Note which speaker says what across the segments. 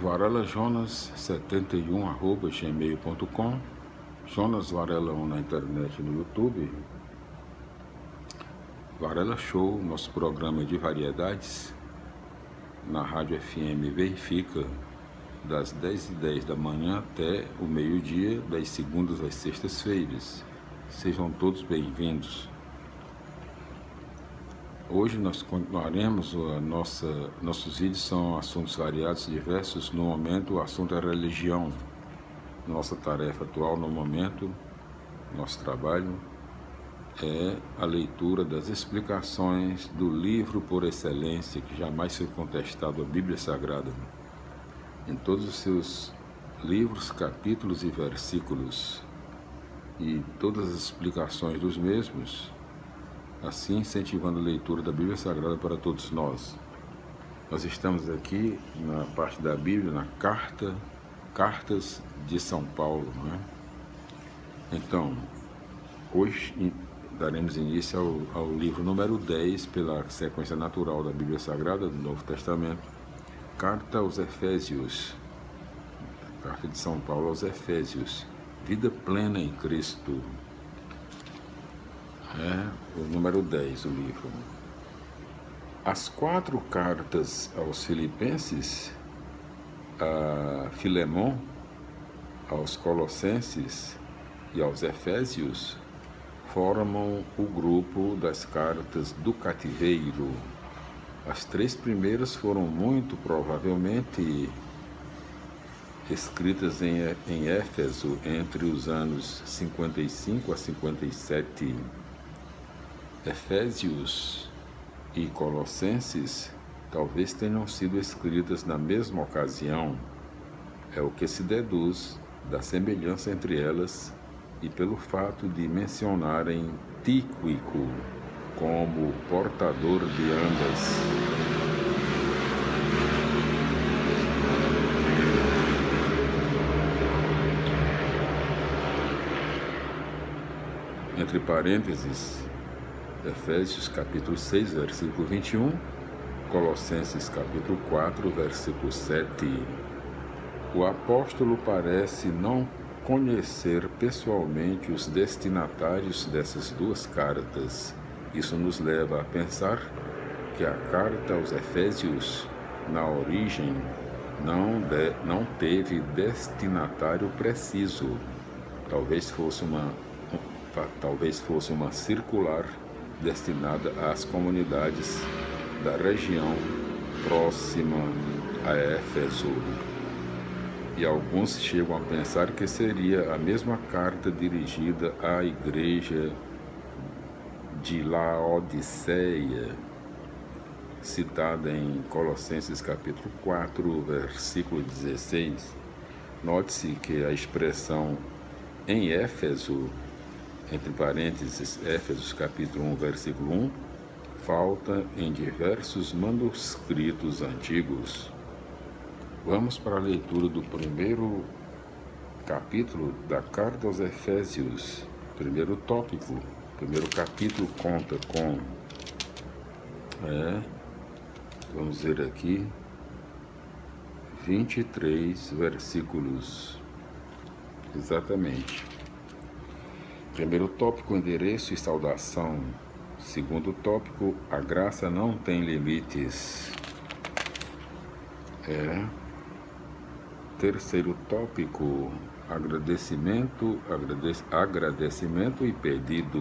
Speaker 1: varelajonas71@gmail.com, Jonas Varela na internet e no YouTube. Varela Show, nosso programa de variedades, na Rádio FM Verifica, das 10h10 da manhã até o meio-dia, das segundas às sextas-feiras. Sejam todos bem-vindos. Hoje nós continuaremos, nossos vídeos são assuntos variados, diversos. No momento o assunto é religião. Nossa tarefa atual no momento, nosso trabalho, é a leitura das explicações do livro por excelência, que jamais foi contestado, a Bíblia Sagrada, em todos os seus livros, capítulos e versículos, e todas as explicações dos mesmos, assim incentivando a leitura da Bíblia Sagrada para todos nós. Nós estamos aqui na parte da Bíblia, na Cartas de São Paulo, não é? Então, hoje daremos início ao livro número 10, pela sequência natural da Bíblia Sagrada do Novo Testamento, Carta aos Efésios, Carta de São Paulo aos Efésios, Vida Plena em Cristo. É o número 10 do livro. As 4 cartas aos Filipenses, a Filemon, aos Colossenses e aos Efésios formam o grupo das cartas do cativeiro. As 3 primeiras foram muito provavelmente escritas em Éfeso entre os anos 55 a 57. Efésios e Colossenses talvez tenham sido escritas na mesma ocasião. É o que se deduz da semelhança entre elas e pelo fato de mencionarem Tíquico como portador de ambas. Entre parênteses, Efésios capítulo 6, versículo 21, Colossenses capítulo 4, versículo 7. O apóstolo parece não conhecer pessoalmente os destinatários dessas 2 cartas. Isso nos leva a pensar que a carta aos Efésios, na origem, não teve destinatário preciso. Talvez fosse uma circular destinada às comunidades da região próxima a Éfeso. E alguns chegam a pensar que seria a mesma carta dirigida à igreja de Laodiceia, citada em Colossenses capítulo 4, versículo 16. Note-se que a expressão em Éfeso, entre parênteses, Éfesos capítulo 1, versículo 1, falta em diversos manuscritos antigos. Vamos para a leitura do primeiro capítulo da Carta aos Efésios. Primeiro tópico, primeiro capítulo conta com, vamos ver aqui, 23 versículos, exatamente. Primeiro tópico, endereço e saudação. Segundo tópico, a graça não tem limites. Terceiro tópico, agradecimento e pedido.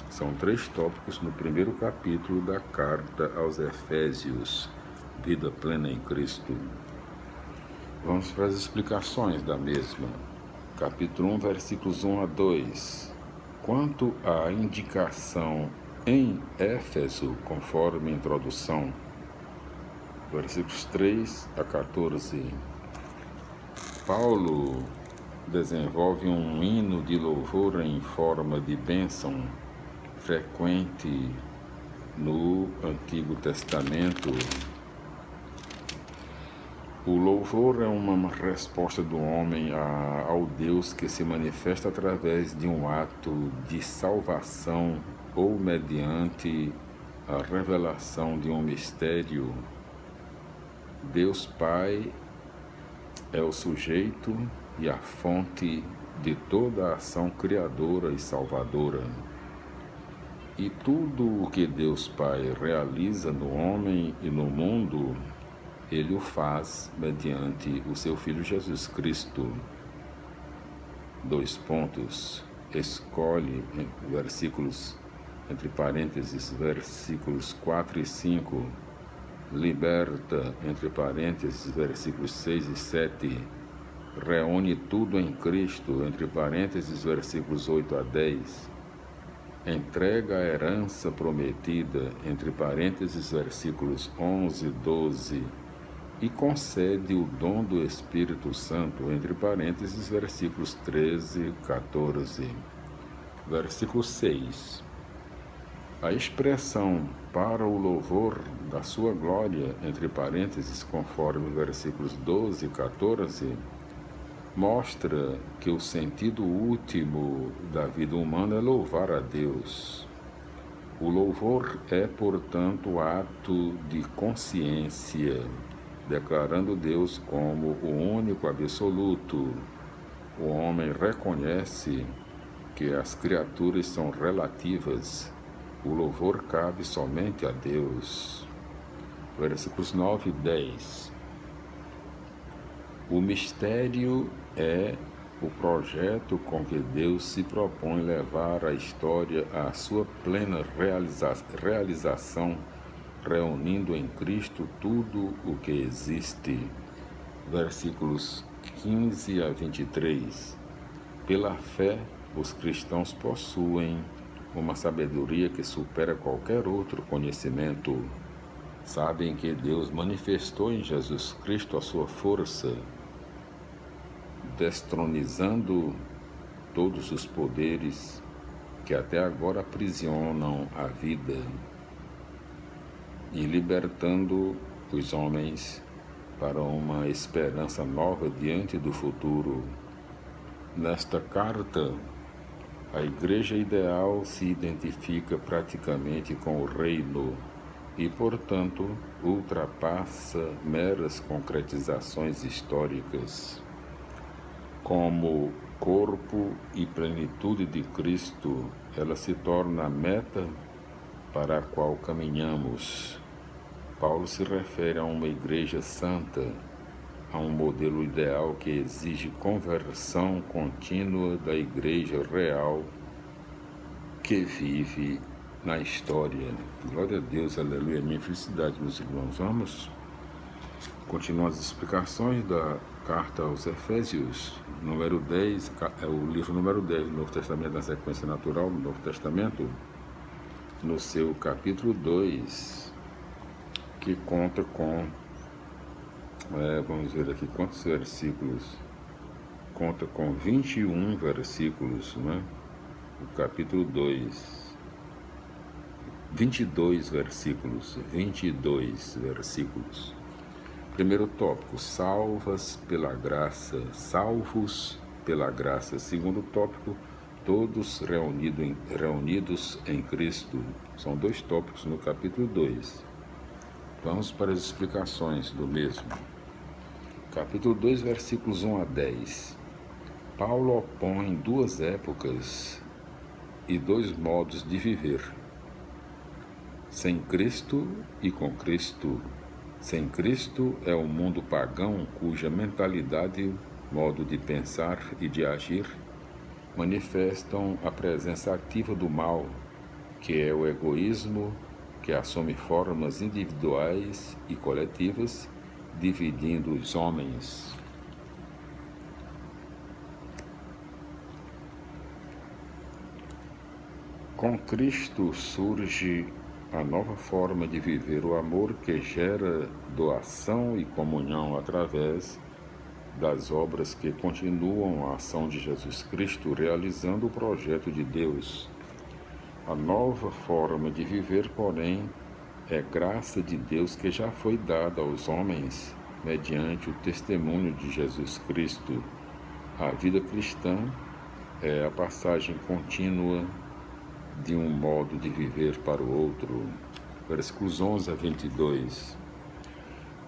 Speaker 1: São 3 tópicos no primeiro capítulo da Carta aos Efésios, Vida Plena em Cristo. Vamos para as explicações da mesma. Capítulo 1, versículos 1 a 2. Quanto à indicação em Éfeso, conforme a introdução, versículos 3 a 14, Paulo desenvolve um hino de louvor em forma de bênção frequente no Antigo Testamento. O louvor é uma resposta do homem ao Deus que se manifesta através de um ato de salvação ou mediante a revelação de um mistério. Deus Pai é o sujeito e a fonte de toda a ação criadora e salvadora. E tudo o que Deus Pai realiza no homem e no mundo, Ele o faz mediante o seu Filho Jesus Cristo. Escolhe, versículos, entre parênteses, versículos 4 e 5, liberta, entre parênteses, versículos 6 e 7, reúne tudo em Cristo, entre parênteses, versículos 8 a 10, entrega a herança prometida, entre parênteses, versículos 11 e 12, e concede o dom do Espírito Santo, entre parênteses, versículos 13 e 14. Versículo 6. A expressão para o louvor da sua glória, entre parênteses, conforme versículos 12 e 14, mostra que o sentido último da vida humana é louvar a Deus. O louvor é, portanto, ato de consciência, declarando Deus como o único absoluto. O homem reconhece que as criaturas são relativas. O louvor cabe somente a Deus. Versículos 9 e 10. O mistério é o projeto com que Deus se propõe levar a história à sua plena realização, reunindo em Cristo tudo o que existe. Versículos 15 a 23. Pela fé, os cristãos possuem uma sabedoria que supera qualquer outro conhecimento. Sabem que Deus manifestou em Jesus Cristo a sua força, destronizando todos os poderes que até agora aprisionam a vida e libertando os homens para uma esperança nova diante do futuro. Nesta carta, a Igreja ideal se identifica praticamente com o reino e, portanto, ultrapassa meras concretizações históricas. Como corpo e plenitude de Cristo, ela se torna a meta para a qual caminhamos. Paulo se refere a uma igreja santa, a um modelo ideal que exige conversão contínua da igreja real que vive na história. Glória a Deus, aleluia, minha felicidade, meus irmãos. Vamos continuar as explicações da carta aos Efésios, número 10, é o livro número 10 do Novo Testamento, na sequência natural do Novo Testamento, no seu capítulo 2, que conta com, vamos ver aqui quantos versículos, conta com 21 versículos, né? O capítulo 2, 22 versículos. Primeiro tópico, salvos pela graça. Segundo tópico, todos reunidos em Cristo. São 2 tópicos no capítulo 2. Vamos para as explicações do mesmo. Capítulo 2, versículos 1 a 10. Paulo opõe 2 épocas e 2 modos de viver: sem Cristo e com Cristo. Sem Cristo é o mundo pagão cuja mentalidade, modo de pensar e de agir manifestam a presença ativa do mal, que é o egoísmo, que assume formas individuais e coletivas, dividindo os homens. Com Cristo surge a nova forma de viver o amor que gera doação e comunhão através das obras que continuam a ação de Jesus Cristo realizando o projeto de Deus. A nova forma de viver, porém, é graça de Deus que já foi dada aos homens mediante o testemunho de Jesus Cristo. A vida cristã é a passagem contínua de um modo de viver para o outro. Versículos 11 a 22.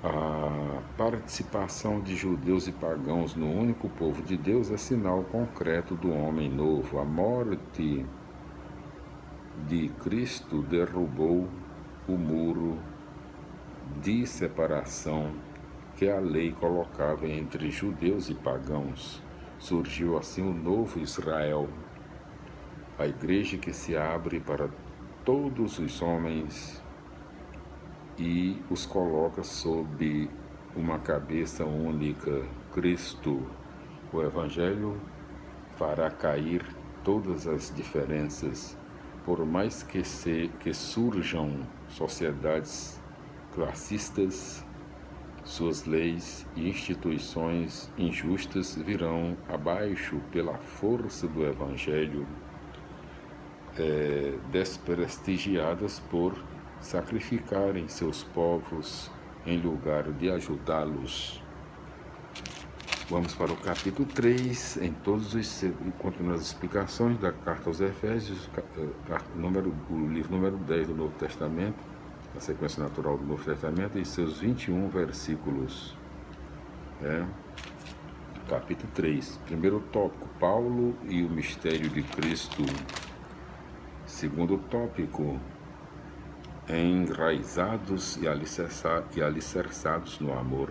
Speaker 1: A participação de judeus e pagãos no único povo de Deus é sinal concreto do homem novo. A morte de Cristo derrubou o muro de separação que a lei colocava entre judeus e pagãos. Surgiu assim o novo Israel, a igreja que se abre para todos os homens e os coloca sob uma cabeça única, Cristo. O Evangelho fará cair todas as diferenças, por mais que surjam sociedades classistas, suas leis e instituições injustas virão abaixo pela força do Evangelho, desprestigiadas por sacrificarem seus povos em lugar de ajudá-los. Vamos para o capítulo 3, continuando as explicações da carta aos Efésios, o livro número 10 do Novo Testamento, a sequência natural do Novo Testamento, e seus 21 versículos. Capítulo 3, primeiro tópico, Paulo e o mistério de Cristo. Segundo tópico, enraizados e alicerçados no amor.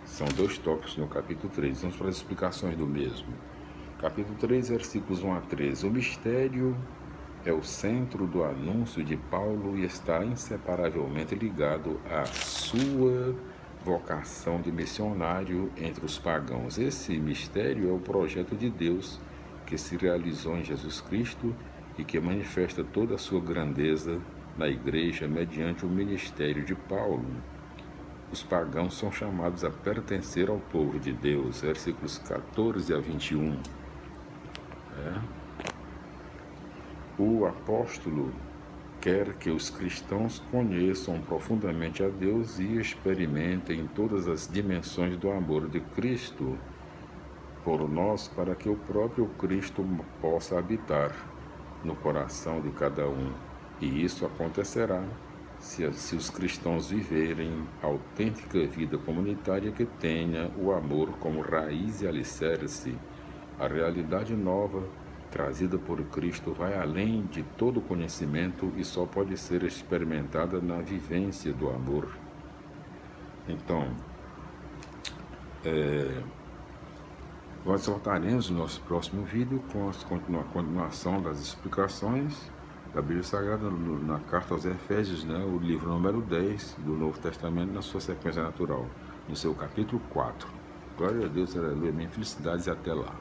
Speaker 1: São 2 tópicos no capítulo 3. Vamos para as explicações do mesmo. Capítulo 3, versículos 1 a 13. O mistério é o centro do anúncio de Paulo e está inseparavelmente ligado à sua vocação de missionário entre os pagãos. Esse mistério é o projeto de Deus que se realizou em Jesus Cristo e que manifesta toda a sua grandeza na igreja mediante o ministério de Paulo. Os pagãos são chamados a pertencer ao povo de Deus, versículos 14 a 21. O apóstolo quer que os cristãos conheçam profundamente a Deus e experimentem todas as dimensões do amor de Cristo por nós, para que o próprio Cristo possa habitar no coração de cada um. E isso acontecerá se os cristãos viverem a autêntica vida comunitária que tenha o amor como raiz e alicerce. A realidade nova trazida por Cristo vai além de todo conhecimento e só pode ser experimentada na vivência do amor. Então, nós voltaremos no nosso próximo vídeo com a continuação das explicações da Bíblia Sagrada na carta aos Efésios, o livro número 10 do Novo Testamento, na sua sequência natural, no seu capítulo 4. Glória a Deus, aleluia, minhas felicidades e até lá.